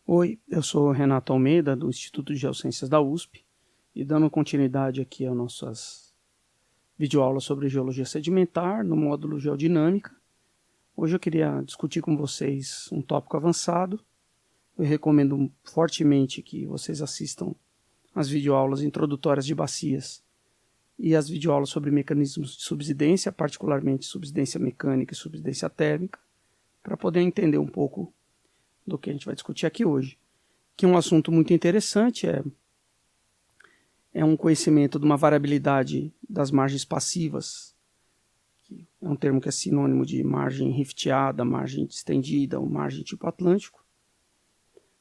Oi, eu sou Renato Almeida, do Instituto de Geociências da USP, e dando continuidade aqui às nossas videoaulas sobre geologia sedimentar, no módulo Geodinâmica. Hoje eu queria discutir com vocês um tópico avançado. Eu recomendo fortemente que vocês assistam as videoaulas introdutórias de bacias e as videoaulas sobre mecanismos de subsidência, particularmente subsidência mecânica e subsidência térmica, para poder entender um pouco do que a gente vai discutir aqui hoje. Que um assunto muito interessante é um conhecimento de uma variabilidade das margens passivas, que é um termo que é sinônimo de margem rifteada, margem distendida ou margem tipo Atlântico.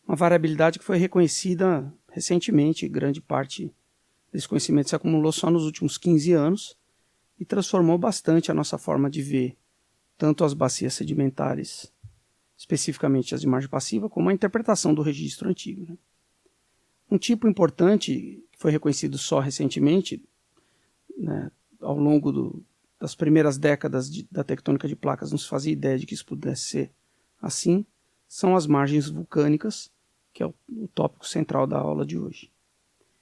Uma variabilidade que foi reconhecida recentemente, grande parte desse conhecimento se acumulou só nos últimos 15 anos e transformou bastante a nossa forma de ver tanto as bacias sedimentares, especificamente as de margem passiva, como a interpretação do registro antigo, né? Um tipo importante, que foi reconhecido só recentemente, né, ao longo das primeiras décadas da tectônica de placas, não se fazia ideia de que isso pudesse ser assim, são as margens vulcânicas, que é o tópico central da aula de hoje.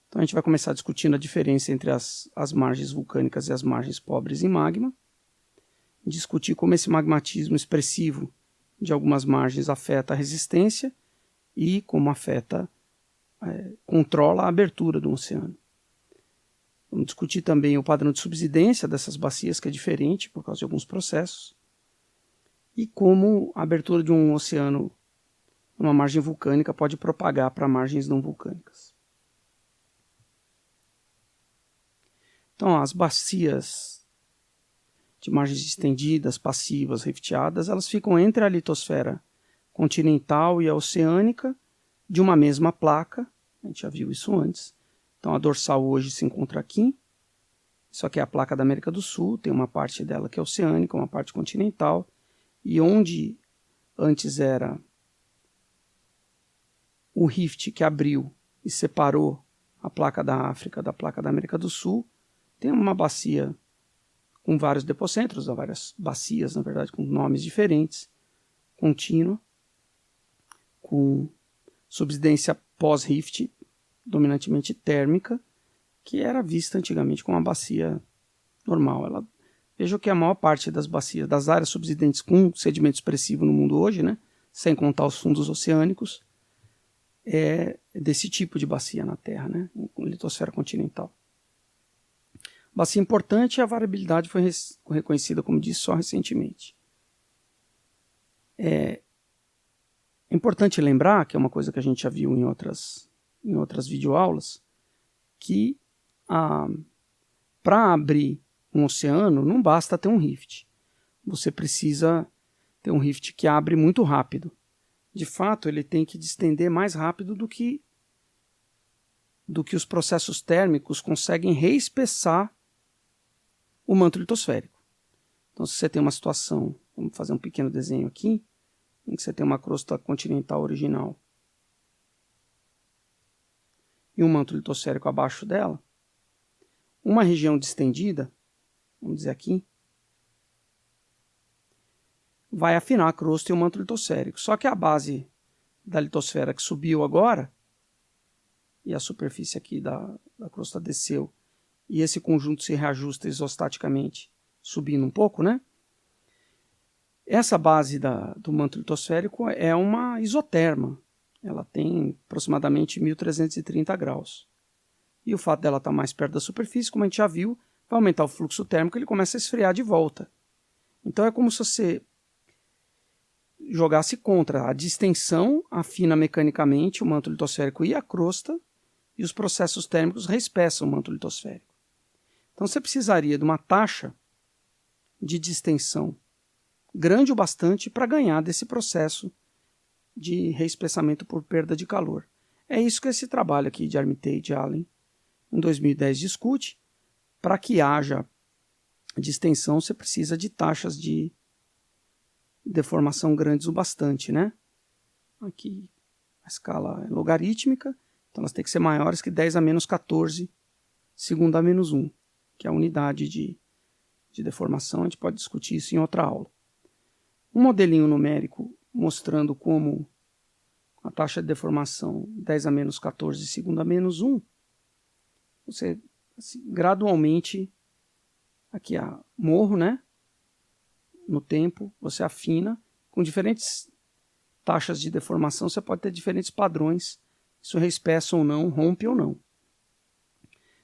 Então a gente vai começar discutindo a diferença entre as margens vulcânicas e as margens pobres em magma, discutir como esse magmatismo expressivo de algumas margens afeta a resistência e como controla a abertura do oceano. Vamos discutir também o padrão de subsidência dessas bacias, que é diferente por causa de alguns processos, e como a abertura de um oceano numa margem vulcânica pode propagar para margens não vulcânicas. Então, as bacias de margens estendidas, passivas, rifteadas, elas ficam entre a litosfera continental e a oceânica de uma mesma placa. A gente já viu isso antes. Então a dorsal hoje se encontra aqui. Isso aqui é a placa da América do Sul, tem uma parte dela que é oceânica, uma parte continental. E onde antes era o rift que abriu e separou a placa da África da placa da América do Sul, tem uma bacia com vários depocentros, várias bacias, na verdade, com nomes diferentes, contínua, com subsidência pós-rift, dominantemente térmica, que era vista antigamente como uma bacia normal. Veja que a maior parte das bacias, das áreas subsidentes com sedimento expressivo no mundo hoje, né, sem contar os fundos oceânicos, é desse tipo de bacia na Terra, né, com litosfera continental. Bacia importante, a variabilidade foi reconhecida, como disse, só recentemente. É importante lembrar, que é uma coisa que a gente já viu em outras videoaulas, que para abrir um oceano não basta ter um rift. Você precisa ter um rift que abre muito rápido. De fato, ele tem que distender mais rápido do que os processos térmicos conseguem reespessar o manto litosférico. Então, se você tem uma situação, vamos fazer um pequeno desenho aqui, em que você tem uma crosta continental original e um manto litosférico abaixo dela, uma região distendida, vamos dizer aqui, vai afinar a crosta e o manto litosférico. Só que a base da litosfera que subiu agora, e a superfície aqui da crosta desceu, e esse conjunto se reajusta isostaticamente, subindo um pouco, né? Essa base do manto litosférico é uma isoterma. Ela tem aproximadamente 1330 graus. E o fato dela estar mais perto da superfície, como a gente já viu, vai aumentar o fluxo térmico e ele começa a esfriar de volta. Então é como se você jogasse contra. A distensão afina mecanicamente o manto litosférico e a crosta, e os processos térmicos reespessam o manto litosférico. Então você precisaria de uma taxa de distensão grande o bastante para ganhar desse processo de reespessamento por perda de calor. É isso que esse trabalho aqui de Armitage e Allen, em 2010, discute. Para que haja distensão, você precisa de taxas de deformação grandes o bastante, né? Aqui a escala é logarítmica, então elas têm que ser maiores que 10 a menos 14 segundo a menos 1, que é a unidade de deformação. A gente pode discutir isso em outra aula. Um modelinho numérico mostrando como a taxa de deformação 10 a menos 14 segundo a menos 1, você assim, gradualmente, aqui morro, né? No tempo, você afina, com diferentes taxas de deformação, você pode ter diferentes padrões, isso reespessa ou não, rompe ou não.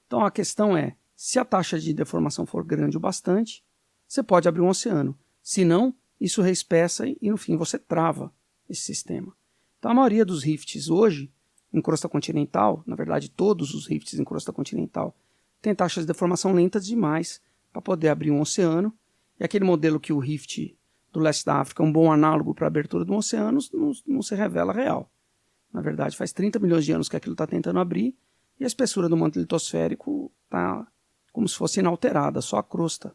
Então a questão é, se a taxa de deformação for grande o bastante, você pode abrir um oceano. Se não, isso reespessa e no fim você trava esse sistema. Então a maioria dos rifts hoje, em crosta continental, na verdade todos os rifts em crosta continental, tem taxas de deformação lentas demais para poder abrir um oceano. E aquele modelo que o rift do leste da África é um bom análogo para a abertura de um oceano não se revela real. Na verdade, faz 30 milhões de anos que aquilo está tentando abrir e a espessura do manto litosférico está como se fosse inalterada, só a crosta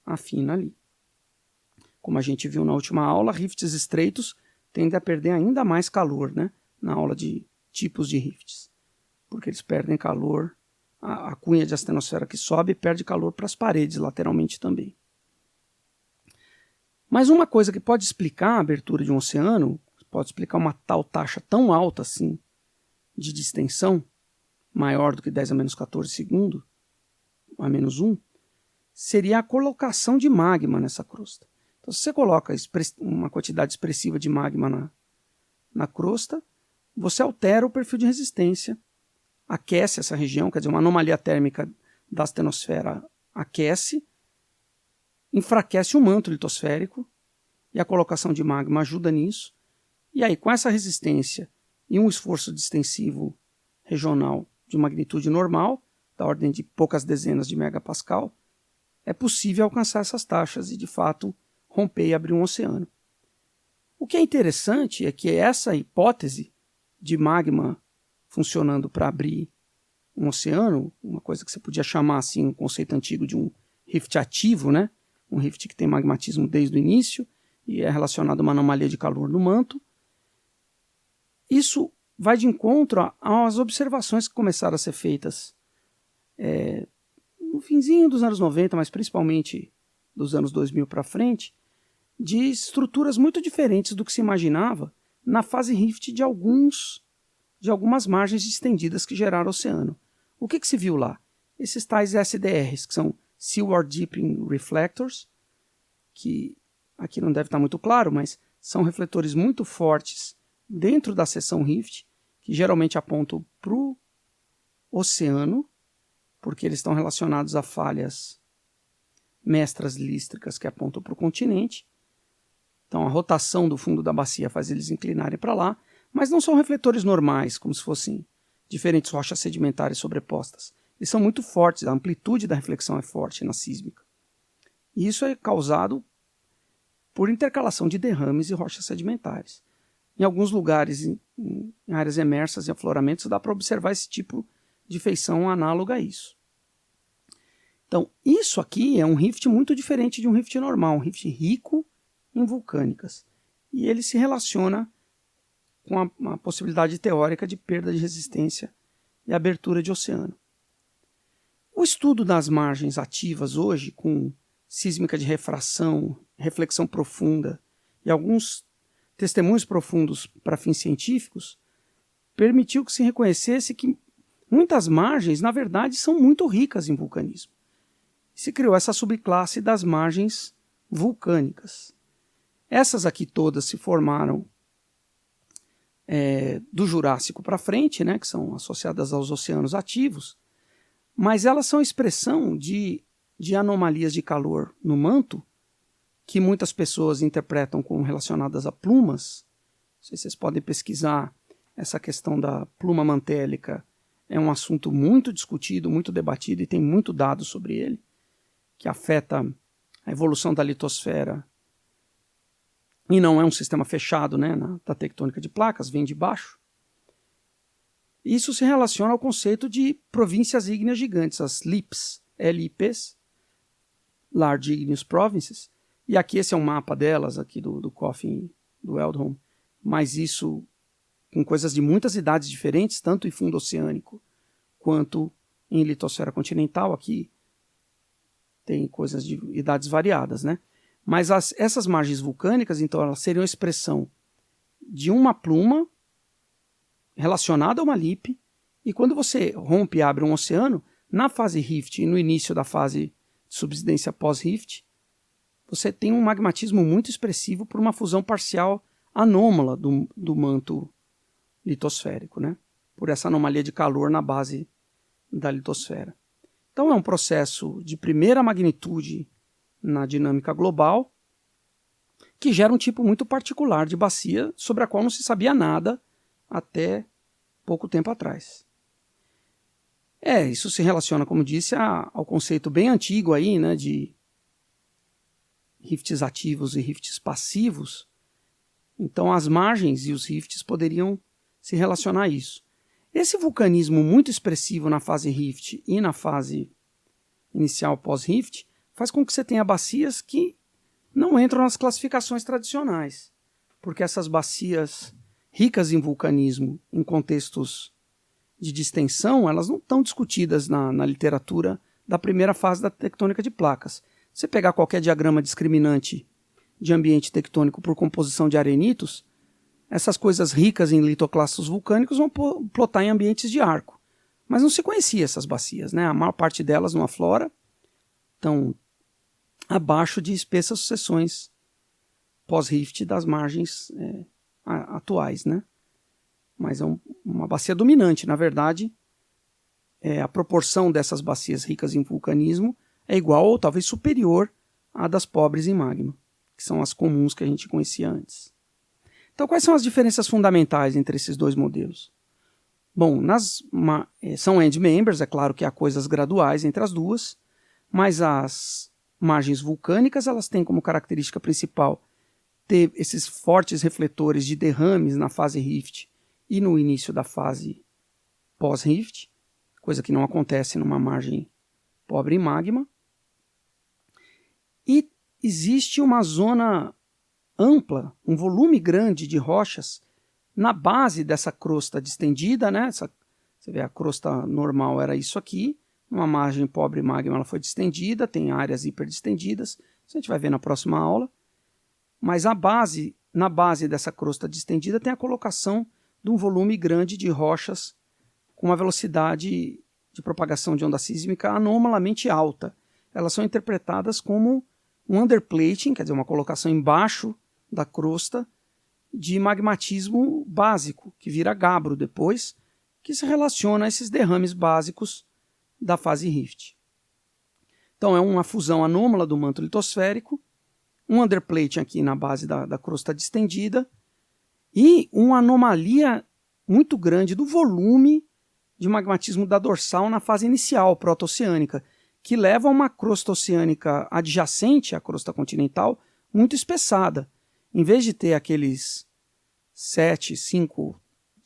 afina ali. Como a gente viu na última aula, rifts estreitos tendem a perder ainda mais calor, né? Na aula de tipos de rifts, porque eles perdem calor, a cunha de astenosfera que sobe perde calor para as paredes lateralmente também. Mas uma coisa que pode explicar a abertura de um oceano, pode explicar uma tal taxa tão alta assim de distensão, maior do que 10 a menos 14 segundo, a menos 1, seria a colocação de magma nessa crosta. Então, se você coloca uma quantidade expressiva de magma na crosta, você altera o perfil de resistência, aquece essa região, quer dizer, uma anomalia térmica da astenosfera aquece, enfraquece o manto litosférico, e a colocação de magma ajuda nisso. E aí, com essa resistência e um esforço distensivo regional de magnitude normal, da ordem de poucas dezenas de megapascal, é possível alcançar essas taxas e, de fato, romper e abrir um oceano. O que é interessante é que essa hipótese de magma funcionando para abrir um oceano, uma coisa que você podia chamar assim, um conceito antigo de um rift ativo, né? Um rift que tem magmatismo desde o início e é relacionado a uma anomalia de calor no manto. Isso vai de encontro às observações que começaram a ser feitas no finzinho dos anos 90, mas principalmente dos anos 2000 para frente, de estruturas muito diferentes do que se imaginava na fase rift de algumas margens estendidas que geraram o oceano. O que se viu lá? Esses tais SDRs, que são Seaward Deepening Reflectors, que aqui não deve estar muito claro, mas são refletores muito fortes dentro da seção rift, que geralmente apontam para o oceano, porque eles estão relacionados a falhas mestras lístricas que apontam para o continente. Então a rotação do fundo da bacia faz eles inclinarem para lá, mas não são refletores normais, como se fossem diferentes rochas sedimentares sobrepostas. Eles são muito fortes, a amplitude da reflexão é forte na sísmica. E isso é causado por intercalação de derrames e rochas sedimentares. Em alguns lugares, em áreas emersas e afloramentos, dá para observar esse tipo de feição análoga a isso. Então, isso aqui é um rift muito diferente de um rift normal, um rift rico em vulcânicas. E ele se relaciona com a possibilidade teórica de perda de resistência e abertura de oceano. O estudo das margens ativas hoje, com sísmica de refração, reflexão profunda e alguns testemunhos profundos para fins científicos, permitiu que se reconhecesse que muitas margens, na verdade, são muito ricas em vulcanismo. Se criou essa subclasse das margens vulcânicas. Essas aqui todas se formaram do Jurássico para frente, né, que são associadas aos oceanos ativos, mas elas são expressão de anomalias de calor no manto, que muitas pessoas interpretam como relacionadas a plumas. Não sei se vocês podem pesquisar essa questão da pluma mantélica. É um assunto muito discutido, muito debatido e tem muito dado sobre ele, que afeta a evolução da litosfera. E não é um sistema fechado, né, da tectônica de placas, vem de baixo. Isso se relaciona ao conceito de províncias ígneas gigantes, as LIPs, LIPs, Large Igneous Provinces. E aqui esse é um mapa delas, aqui do Coffin, do Eldholm, mas isso com coisas de muitas idades diferentes, tanto em fundo oceânico quanto em litosfera continental. Aqui tem coisas de idades variadas, né? Mas essas margens vulcânicas, então, elas seriam a expressão de uma pluma relacionado a uma LIP, e quando você rompe e abre um oceano, na fase rift e no início da fase de subsidência pós-rift, você tem um magmatismo muito expressivo por uma fusão parcial anômala do manto litosférico, né? Por essa anomalia de calor na base da litosfera. Então é um processo de primeira magnitude na dinâmica global que gera um tipo muito particular de bacia sobre a qual não se sabia nada até pouco tempo atrás. Isso se relaciona, como disse, ao conceito bem antigo aí, né, de rifts ativos e rifts passivos. Então as margens e os rifts poderiam se relacionar a isso. Esse vulcanismo muito expressivo na fase rift e na fase inicial pós-rift faz com que você tenha bacias que não entram nas classificações tradicionais, porque essas bacias ricas em vulcanismo, em contextos de distensão, elas não estão discutidas na literatura da primeira fase da tectônica de placas. Se você pegar qualquer diagrama discriminante de ambiente tectônico por composição de arenitos, essas coisas ricas em litoclastos vulcânicos vão plotar em ambientes de arco. Mas não se conhecia essas bacias, né? A maior parte delas não aflora, estão abaixo de espessas sucessões pós-rift das margens atuais, né? Mas é uma bacia dominante. Na verdade, a proporção dessas bacias ricas em vulcanismo é igual ou talvez superior à das pobres em magma, que são as comuns que a gente conhecia antes. Então, quais são as diferenças fundamentais entre esses dois modelos? Bom, são endmembers, é claro que há coisas graduais entre as duas, mas as margens vulcânicas elas têm como característica principal ter esses fortes refletores de derrames na fase rift e no início da fase pós-rift, coisa que não acontece numa margem pobre em magma. E existe uma zona ampla, um volume grande de rochas na base dessa crosta distendida, né? Você vê, a crosta normal era isso aqui, numa margem pobre magma ela foi distendida, tem áreas hiperdistendidas, isso a gente vai ver na próxima aula, mas na base dessa crosta distendida tem a colocação de um volume grande de rochas com uma velocidade de propagação de onda sísmica anomalamente alta. Elas são interpretadas como um underplating, quer dizer, uma colocação embaixo da crosta de magmatismo básico, que vira gabbro depois, que se relaciona a esses derrames básicos da fase rift. Então é uma fusão anômala do manto litosférico, um underplating aqui na base da crosta distendida e uma anomalia muito grande do volume de magmatismo da dorsal na fase inicial proto-oceânica, que leva a uma crosta oceânica adjacente à crosta continental muito espessada. Em vez de ter aqueles de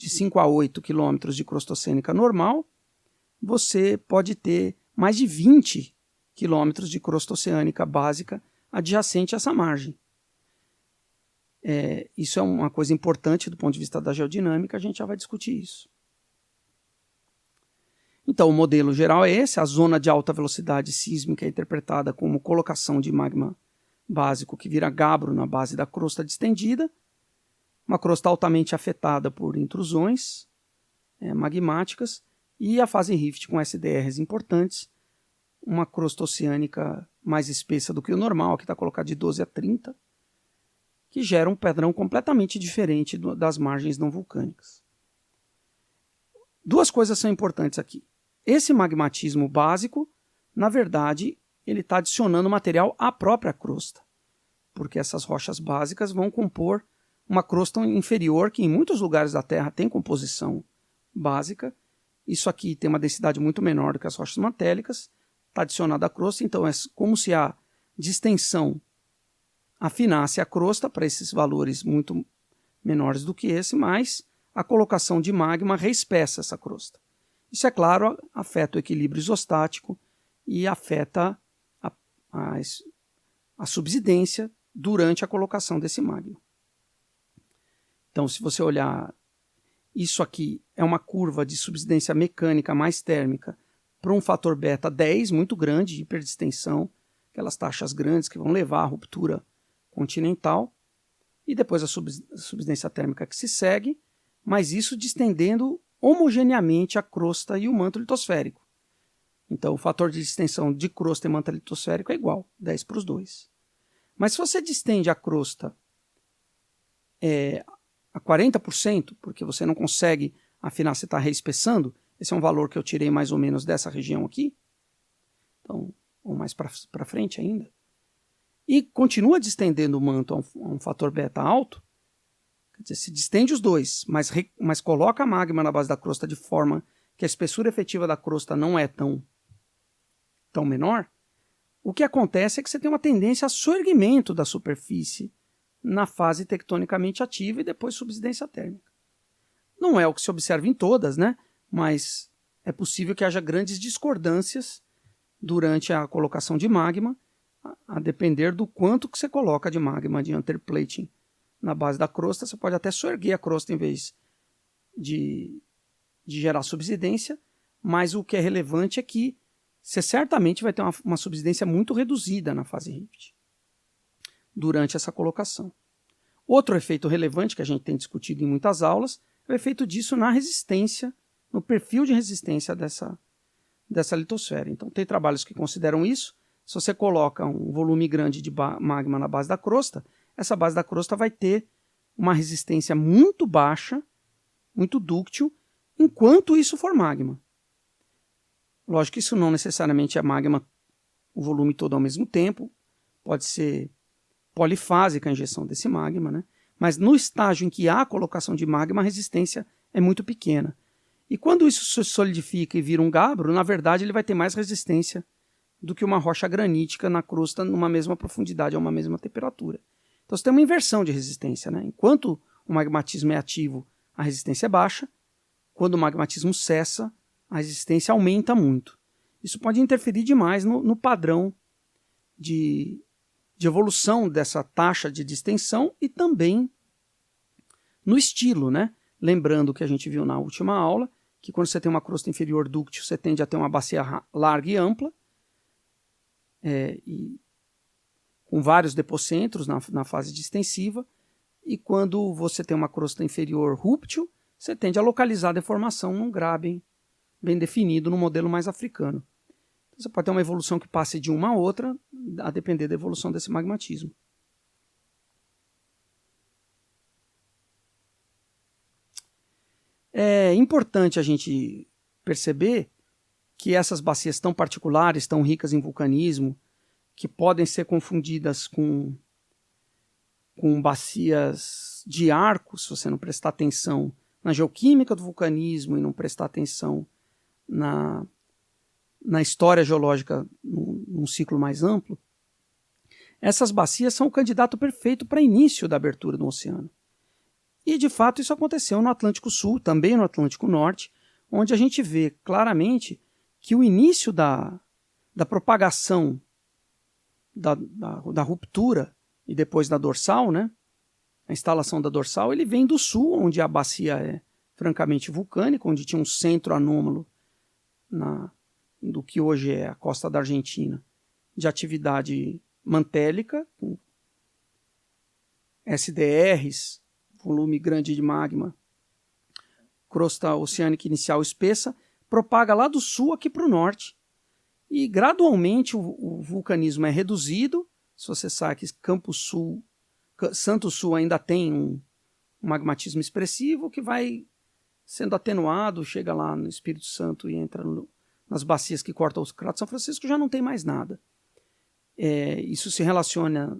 5 a 8 quilômetros de crosta oceânica normal, você pode ter mais de 20 quilômetros de crosta oceânica básica adjacente a essa margem. Isso é uma coisa importante do ponto de vista da geodinâmica, a gente já vai discutir isso. Então, o modelo geral é esse, a zona de alta velocidade sísmica é interpretada como colocação de magma básico que vira gabbro na base da crosta distendida, uma crosta altamente afetada por intrusões magmáticas, e a fase rift com SDRs importantes, uma crosta oceânica mais espessa do que o normal, que está colocado de 12 a 30, que gera um padrão completamente diferente das margens não vulcânicas. Duas coisas são importantes aqui. Esse magmatismo básico, na verdade, ele está adicionando material à própria crosta, porque essas rochas básicas vão compor uma crosta inferior que em muitos lugares da Terra tem composição básica. Isso aqui tem uma densidade muito menor do que as rochas mantélicas, está adicionada à crosta, então é como se a distensão afinasse a crosta para esses valores muito menores do que esse, mas a colocação de magma reespessa essa crosta. Isso, é claro, afeta o equilíbrio isostático e afeta a subsidência durante a colocação desse magma. Então, se você olhar, isso aqui é uma curva de subsidência mecânica mais térmica para um fator beta 10 muito grande de hiperdistensão, aquelas taxas grandes que vão levar à ruptura continental, e depois a subsidência térmica que se segue, mas isso distendendo homogeneamente a crosta e o manto litosférico. Então, o fator de distensão de crosta e manto litosférico é igual, 10 para os dois. Mas se você distende a crosta a 40%, porque você não consegue afinar, você está reespessando, esse é um valor que eu tirei mais ou menos dessa região aqui, então, ou mais para frente ainda, e continua distendendo o manto a um fator beta alto, quer dizer, se distende os dois, mas coloca a magma na base da crosta de forma que a espessura efetiva da crosta não é tão menor, o que acontece é que você tem uma tendência a soerguimento da superfície na fase tectonicamente ativa e depois subsidência térmica. Não é o que se observa em todas, né? Mas é possível que haja grandes discordâncias durante a colocação de magma, a depender do quanto que você coloca de magma de underplating na base da crosta. Você pode até soerguer a crosta em vez de gerar subsidência, mas o que é relevante é que você certamente vai ter uma subsidência muito reduzida na fase rift durante essa colocação. Outro efeito relevante que a gente tem discutido em muitas aulas é o efeito disso na resistência, no perfil de resistência dessa litosfera. Então tem trabalhos que consideram isso. Se você coloca um volume grande de magma na base da crosta, essa base da crosta vai ter uma resistência muito baixa, muito dúctil, enquanto isso for magma. Lógico que isso não necessariamente é magma o volume todo ao mesmo tempo, pode ser polifásica a injeção desse magma, né? Mas no estágio em que há a colocação de magma, a resistência é muito pequena. E quando isso se solidifica e vira um gabbro, na verdade ele vai ter mais resistência do que uma rocha granítica na crosta numa mesma profundidade a uma mesma temperatura. Então você tem uma inversão de resistência, né? Enquanto o magmatismo é ativo, a resistência é baixa. Quando o magmatismo cessa, a resistência aumenta muito. Isso pode interferir demais no padrão de evolução dessa taxa de distensão e também no estilo, né? Lembrando que a gente viu na última aula, que quando você tem uma crosta inferior dúctil, você tende a ter uma bacia larga e ampla, e com vários depocentros na fase distensiva, e quando você tem uma crosta inferior rúptil, você tende a localizar a deformação num graben bem definido no modelo mais africano. Então, você pode ter uma evolução que passe de uma a outra, a depender da evolução desse magmatismo. É importante a gente perceber que essas bacias tão particulares, tão ricas em vulcanismo, que podem ser confundidas com bacias de arco, se você não prestar atenção na geoquímica do vulcanismo e não prestar atenção na história geológica num ciclo mais amplo, essas bacias são o candidato perfeito para início da abertura do oceano. E, de fato, isso aconteceu no Atlântico Sul, também no Atlântico Norte, onde a gente vê claramente que o início da propagação da ruptura e depois da dorsal, né, a instalação da dorsal, ele vem do sul, onde a bacia é francamente vulcânica, onde tinha um centro anômalo do que hoje é a costa da Argentina, de atividade mantélica, com SDRs, volume grande de magma, crosta oceânica inicial espessa, propaga lá do sul aqui para o norte, e gradualmente o vulcanismo é reduzido. Se você sabe que Santo Sul ainda tem um magmatismo expressivo que vai sendo atenuado, chega lá no Espírito Santo e entra nas bacias que cortam os cratos. São Francisco já não tem mais nada. Isso se relaciona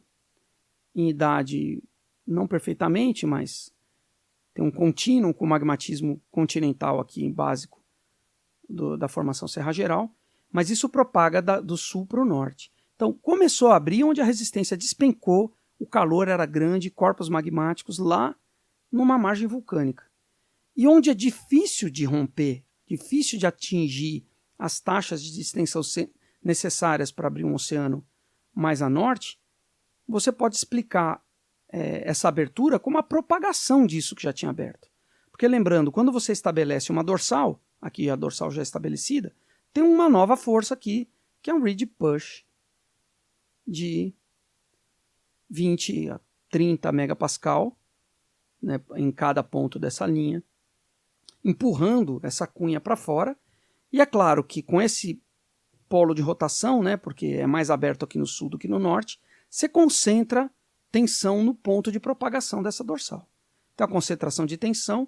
em idade não perfeitamente, mas tem um contínuo com o magmatismo continental aqui básico da formação Serra Geral, mas isso propaga do sul para o norte. Então começou a abrir onde a resistência despencou, o calor era grande, corpos magmáticos lá numa margem vulcânica. E onde é difícil de romper, difícil de atingir as taxas de distensão necessárias para abrir um oceano mais a norte, você pode explicar essa abertura como a propagação disso que já tinha aberto. Porque lembrando, quando você estabelece uma dorsal, aqui a dorsal já estabelecida, tem uma nova força aqui, que é um ridge push de 20 a 30 megapascal, né, em cada ponto dessa linha empurrando essa cunha para fora. E é claro que com esse polo de rotação, né, porque é mais aberto aqui no sul do que no norte, você concentra tensão no ponto de propagação dessa dorsal. Então a concentração de tensão,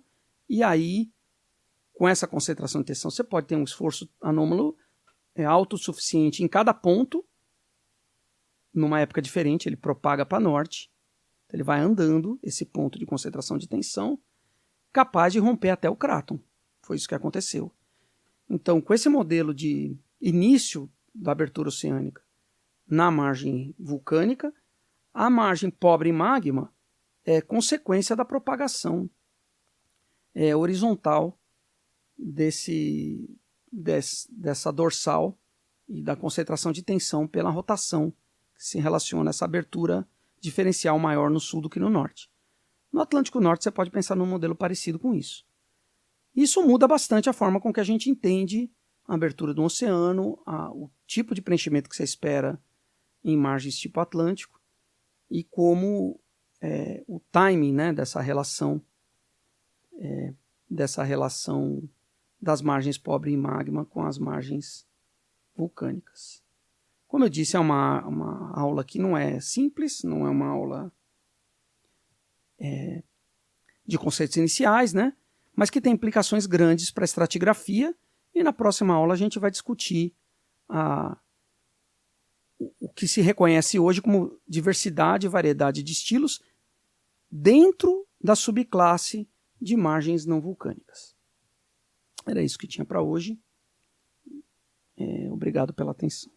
e aí com essa concentração de tensão você pode ter um esforço anômalo alto o suficiente em cada ponto, numa época diferente, ele propaga para norte, ele vai andando esse ponto de concentração de tensão, capaz de romper até o cráton. Foi isso que aconteceu. Então, com esse modelo de início da abertura oceânica na margem vulcânica, a margem pobre em magma é consequência da propagação horizontal dessa dorsal e da concentração de tensão pela rotação que se relaciona a essa abertura diferencial maior no sul do que no norte. No Atlântico Norte você pode pensar num modelo parecido com isso. Isso muda bastante a forma com que a gente entende a abertura do oceano, o tipo de preenchimento que você espera em margens tipo Atlântico e como o timing, né, dessa relação das margens pobres em magma com as margens vulcânicas. Como eu disse, é uma aula que não é simples, não é uma aula de conceitos iniciais, né? Mas que tem implicações grandes para a estratigrafia, e na próxima aula a gente vai discutir o que se reconhece hoje como diversidade e variedade de estilos dentro da subclasse de margens não vulcânicas. Era isso que tinha para hoje. Obrigado pela atenção.